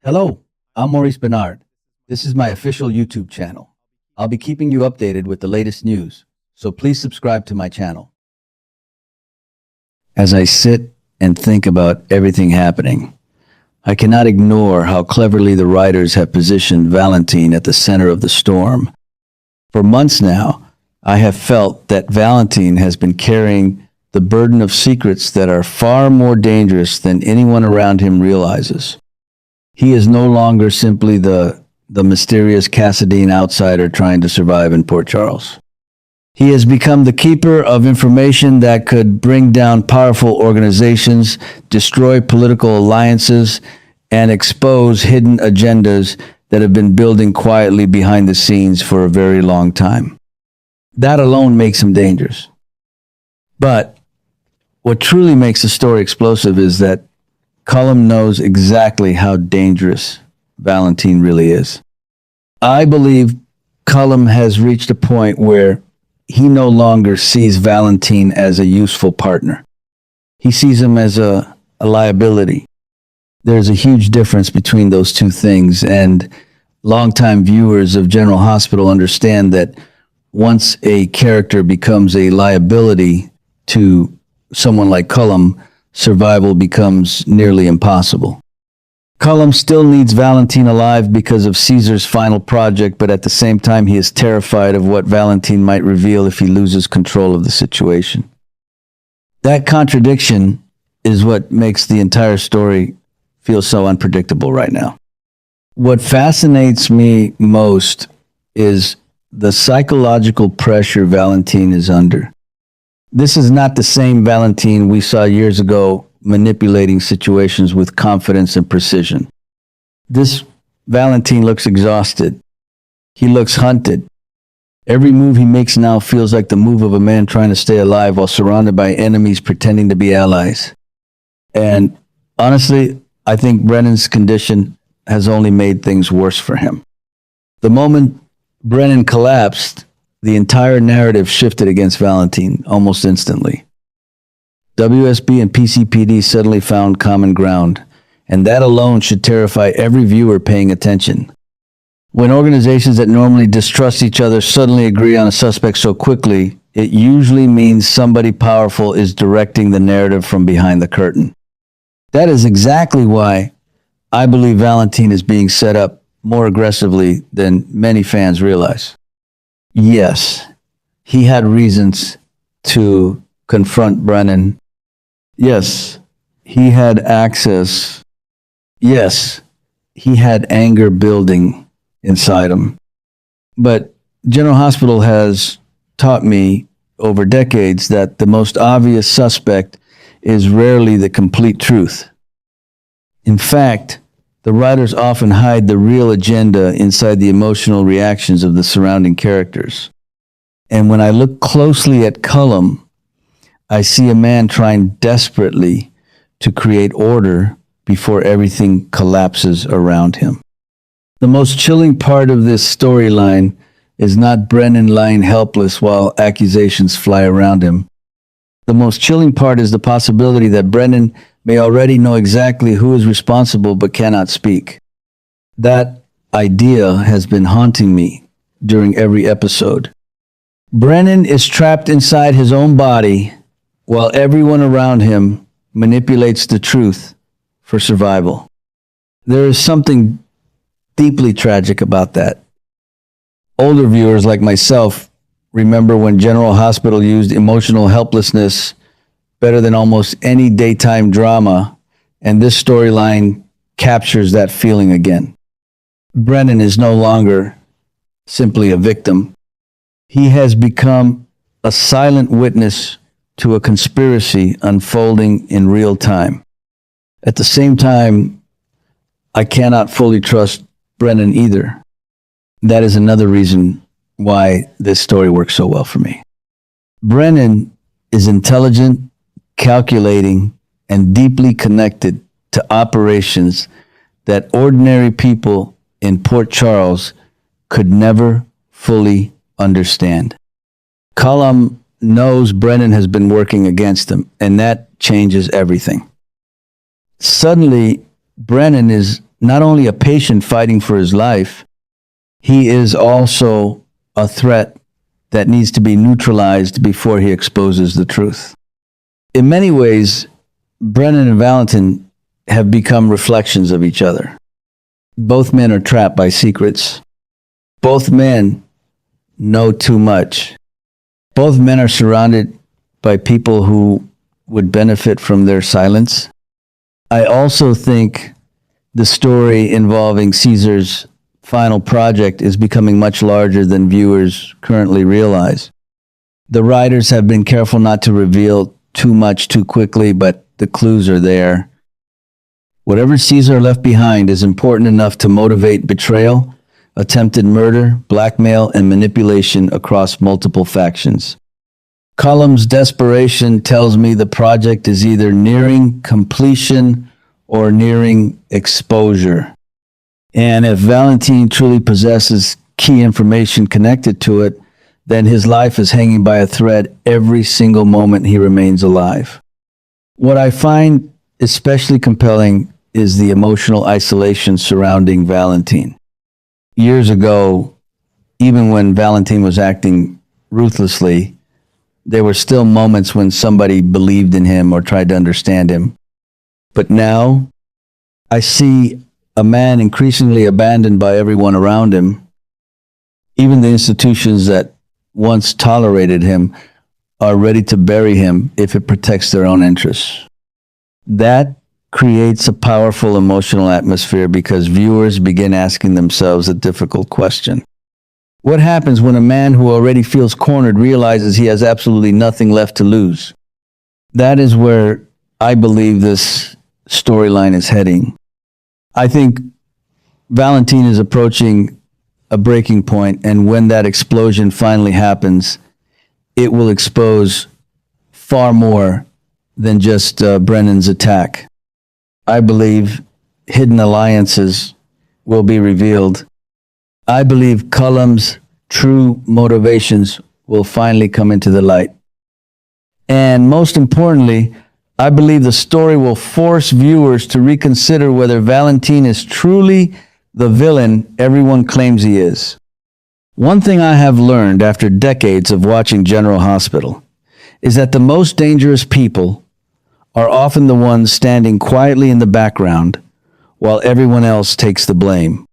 Hello, I'm Maurice Bernard. This is my official YouTube channel. I'll be keeping you updated with the latest news, so please subscribe to my channel. As I sit and think about everything happening, I cannot ignore how cleverly the writers have positioned Valentin at the center of the storm. For months now, I have felt that Valentin has been carrying the burden of secrets that are far more dangerous than anyone around him realizes. He is no longer simply the mysterious Cassadine outsider trying to survive in Port Charles. He has become the keeper of information that could bring down powerful organizations, destroy political alliances, and expose hidden agendas that have been building quietly behind the scenes for a very long time. That alone makes him dangerous. But what truly makes the story explosive is that Cullum knows exactly how dangerous Valentin really is. I believe Cullum has reached a point where he no longer sees Valentin as a useful partner. He sees him as a liability. There's a huge difference between those two things, and longtime viewers of General Hospital understand that once a character becomes a liability to someone like Cullum, survival becomes nearly impossible. Cullum still needs Valentin alive because of Caesar's final project, but at the same time he is terrified of what Valentin might reveal if he loses control of the situation. That contradiction is what makes the entire story feel so unpredictable right now. What fascinates me most is the psychological pressure Valentin is under. This is not the same Valentin we saw years ago manipulating situations with confidence and precision. This Valentin looks exhausted. He looks hunted. Every move he makes now feels like the move of a man trying to stay alive while surrounded by enemies pretending to be allies. And honestly, I think Brennan's condition has only made things worse for him. The moment Brennan collapsed, the entire narrative shifted against Valentin almost instantly. WSB and PCPD suddenly found common ground, and that alone should terrify every viewer paying attention. When organizations that normally distrust each other suddenly agree on a suspect so quickly, it usually means somebody powerful is directing the narrative from behind the curtain. That is exactly why I believe Valentin is being set up more aggressively than many fans realize. Yes, he had reasons to confront Brennan. Yes, he had access. Yes, he had anger building inside him. But General Hospital has taught me over decades that the most obvious suspect is rarely the complete truth. In fact, the writers often hide the real agenda inside the emotional reactions of the surrounding characters. And when I look closely at Cullum, I see a man trying desperately to create order before everything collapses around him. The most chilling part of this storyline is not Brennan lying helpless while accusations fly around him. The most chilling part is the possibility that Brennan may already know exactly who is responsible but cannot speak. That idea has been haunting me during every episode. Brennan is trapped inside his own body while everyone around him manipulates the truth for survival. There is something deeply tragic about that. Older viewers like myself remember when General Hospital used emotional helplessness better than almost any daytime drama, and this storyline captures that feeling again. Brennan is no longer simply a victim. He has become a silent witness to a conspiracy unfolding in real time. At the same time, I cannot fully trust Brennan either. That is another reason why this story works so well for me. Brennan is intelligent, calculating, and deeply connected to operations that ordinary people in Port Charles could never fully understand. Cullum knows Brennan has been working against him, and that changes everything. Suddenly, Brennan is not only a patient fighting for his life, he is also a threat that needs to be neutralized before he exposes the truth. In many ways, Brennan and Valentin have become reflections of each other. Both men are trapped by secrets. Both men know too much. Both men are surrounded by people who would benefit from their silence. I also think the story involving Caesar's final project is becoming much larger than viewers currently realize. The writers have been careful not to reveal too much too quickly, but the clues are there. Whatever Caesar left behind is important enough to motivate betrayal, attempted murder, blackmail, and manipulation across multiple factions. Cullum's desperation tells me the project is either nearing completion or nearing exposure. And if Valentin truly possesses key information connected to it, then his life is hanging by a thread every single moment he remains alive. What I find especially compelling is the emotional isolation surrounding Valentin. Years ago, even when Valentin was acting ruthlessly, there were still moments when somebody believed in him or tried to understand him. But now, I see a man increasingly abandoned by everyone around him. Even the institutions that once tolerated him are ready to bury him if it protects their own interests. That creates a powerful emotional atmosphere because viewers begin asking themselves a difficult question. What happens when a man who already feels cornered realizes he has absolutely nothing left to lose? That is where I believe this storyline is heading. I think Valentin is approaching a breaking point, and when that explosion finally happens, it will expose far more than just Brennan's attack. I believe hidden alliances will be revealed. I believe Cullum's true motivations will finally come into the light. And most importantly, I believe the story will force viewers to reconsider whether Valentin is truly the villain everyone claims he is. One thing I have learned after decades of watching General Hospital is that the most dangerous people are often the ones standing quietly in the background while everyone else takes the blame.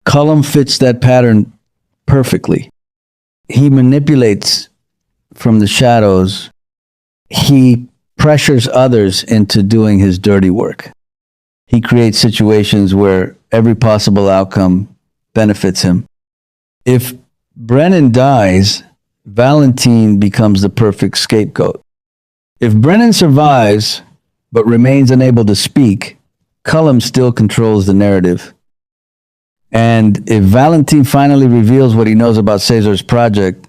Cullum fits that pattern perfectly. He manipulates from the shadows. He pressures others into doing his dirty work. He creates situations where every possible outcome benefits him. If Brennan dies, Valentin becomes the perfect scapegoat. If Brennan survives but remains unable to speak, Cullum still controls the narrative. And if Valentin finally reveals what he knows about Caesar's project,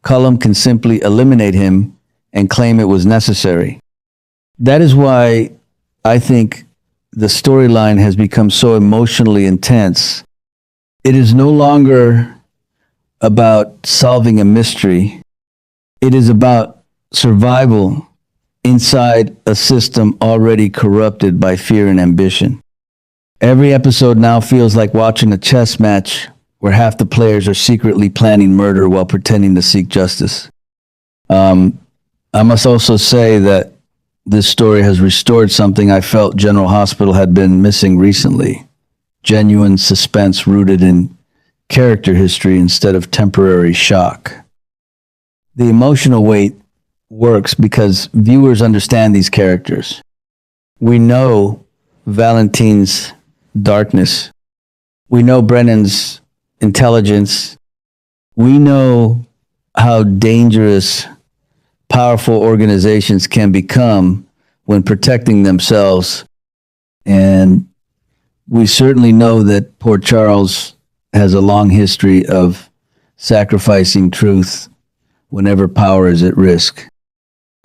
Cullum can simply eliminate him and claim it was necessary. That is why I think the storyline has become so emotionally intense. It is no longer about solving a mystery. It is about survival inside a system already corrupted by fear and ambition. Every episode now feels like watching a chess match where half the players are secretly planning murder while pretending to seek justice. I must also say that this story has restored something I felt General Hospital had been missing recently: genuine suspense rooted in character history instead of temporary shock. The emotional weight works because viewers understand these characters. We know Valentin's darkness. We know Brennan's intelligence. We know how dangerous powerful organizations can become when protecting themselves. And we certainly know that Port Charles has a long history of sacrificing truth whenever power is at risk.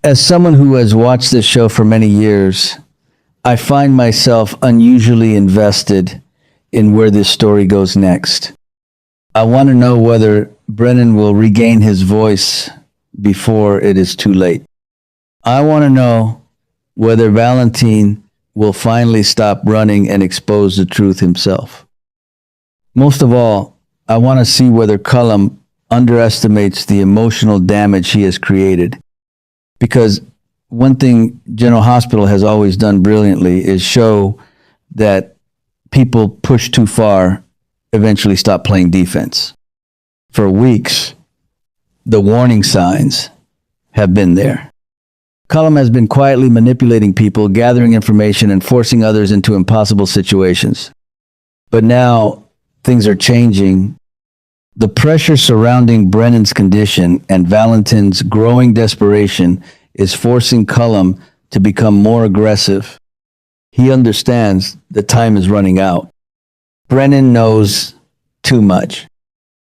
As someone who has watched this show for many years, I find myself unusually invested in where this story goes next. I want to know whether Brennan will regain his voice before it is too late. I want to know whether Valentin will finally stop running and expose the truth himself. Most of all, I want to see whether Cullum underestimates the emotional damage he has created. Because one thing General Hospital has always done brilliantly is show that people push too far eventually stop playing defense. For weeks, the warning signs have been there. Cullum has been quietly manipulating people, gathering information, and forcing others into impossible situations. But now, things are changing. The pressure surrounding Brennan's condition and Valentin's growing desperation is forcing Cullum to become more aggressive. He understands that time is running out. Brennan knows too much.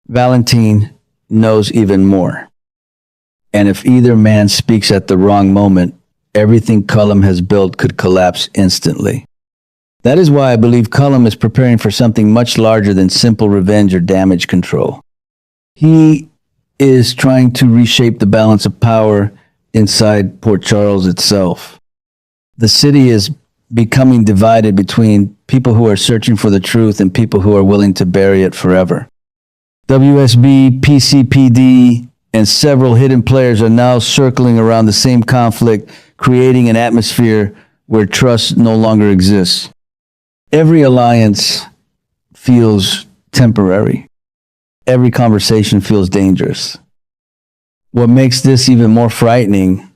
Valentin knows even more. And if either man speaks at the wrong moment, everything Cullum has built could collapse instantly. That is why I believe Cullum is preparing for something much larger than simple revenge or damage control. He is trying to reshape the balance of power inside Port Charles itself. The city is becoming divided between people who are searching for the truth and people who are willing to bury it forever. WSB, PCPD, and several hidden players are now circling around the same conflict, creating an atmosphere where trust no longer exists. Every alliance feels temporary. Every conversation feels dangerous. What makes this even more frightening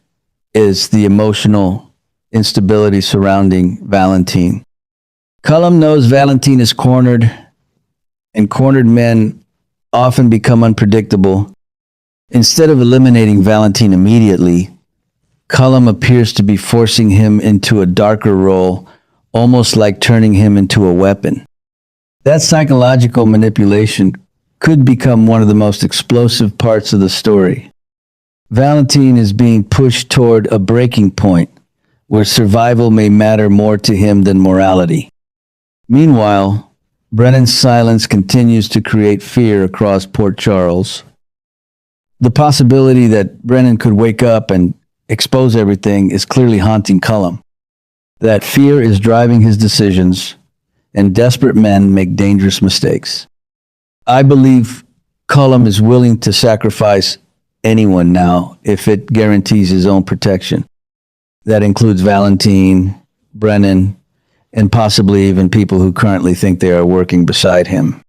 is the emotional instability surrounding Valentin. Cullum knows Valentin is cornered, and cornered men often become unpredictable. Instead of eliminating Valentin immediately, Cullum appears to be forcing him into a darker role, almost like turning him into a weapon. That psychological manipulation could become one of the most explosive parts of the story. Valentin is being pushed toward a breaking point where survival may matter more to him than morality. Meanwhile, Brennan's silence continues to create fear across Port Charles. The possibility that Brennan could wake up and expose everything is clearly haunting Cullum. That fear is driving his decisions, and desperate men make dangerous mistakes. I believe Cullum is willing to sacrifice anyone now if it guarantees his own protection. That includes Valentin, Brennan, and possibly even people who currently think they are working beside him.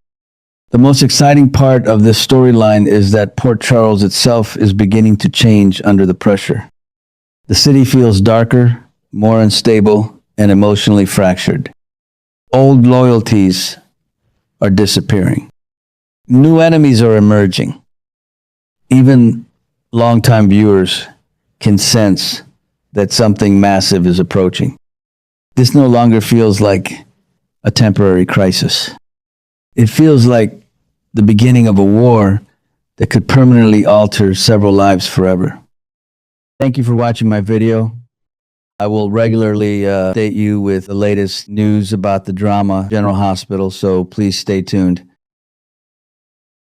The most exciting part of this storyline is that Port Charles itself is beginning to change under the pressure. The city feels darker, more unstable, and emotionally fractured. Old loyalties are disappearing. New enemies are emerging. Even longtime viewers can sense that something massive is approaching. This no longer feels like a temporary crisis. It feels like the beginning of a war that could permanently alter several lives forever. Thank you for watching my video. I will regularly update you with the latest news about the drama General Hospital, so please stay tuned.